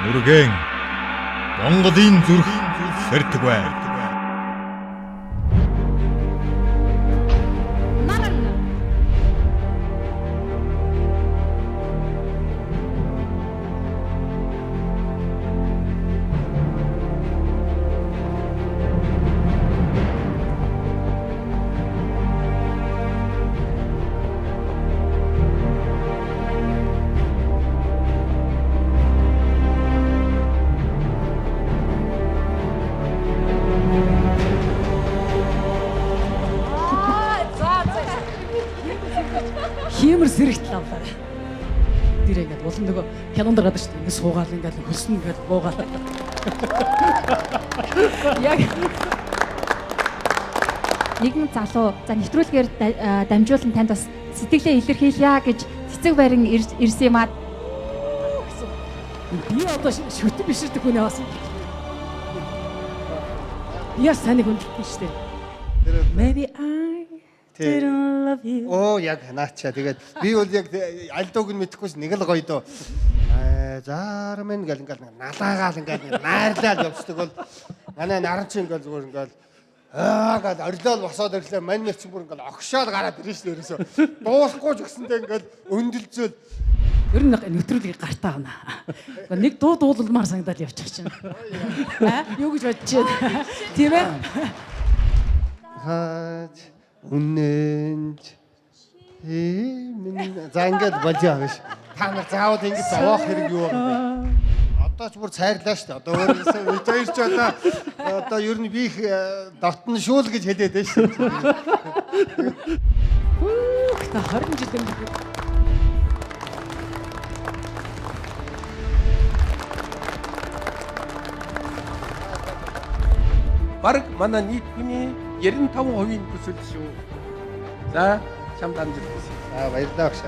Нүргэн Монголын зүрх сэрдэг бай. Хиймэр сэрэгт лавлаа. Тэр ингээд улам нөгөө хянанд гараад шүү дээ. Ингээд суугаал ингээд хөлснө ингээд буугаал. Яг нэгэн залуу за нэвтрүүлгээр дамжуулан танд бас сэтгэлээ илэрхийлье гэж цэцэг барин ирсэн юм аа. би одоо шүтэн биширдэг хүн яваас. Яа санийг хүндэтгэн шүү дээ. Maybe I didn't love you. Оо яг наачаа. Тэгээд би бол яг альдууг нь мэдэхгүйс нэг л гоё доо. Заармэн гэл ингээл налаагаал ингээл найрлал явцдаг бол манай наран чи ингээл зүгээр ингээл гал орилол босоод ирлээ мань мэрч бүр ингээл огшоод гараад ирэн шүү ерөөсөө. Дуусахгүй ч гэсэндээ ингээл өндөлзөөл. Ер нь нэвтрүүлгийг гартаа гана. Нэг дуу дуулмаар санагдаад явчих чинь. Юу гэж бодож байна? Тийм ээ. Хаач үнэнч за ингээд болж байгаа биш. Та нар заавал ингэж зовоох хэрэг юу вэ? Одоо ч бүр цайрлаа шүү дээ. Одоо өөрөөсөө үжирч одоо ер нь би их дотн шүүл гэж хэлээд байна шүү дээ. Та 20 жил юм. Бараг манай нийт хүний 95% хүсэл шүү. За чамд амжилт хүсье. За баярлалаа багш.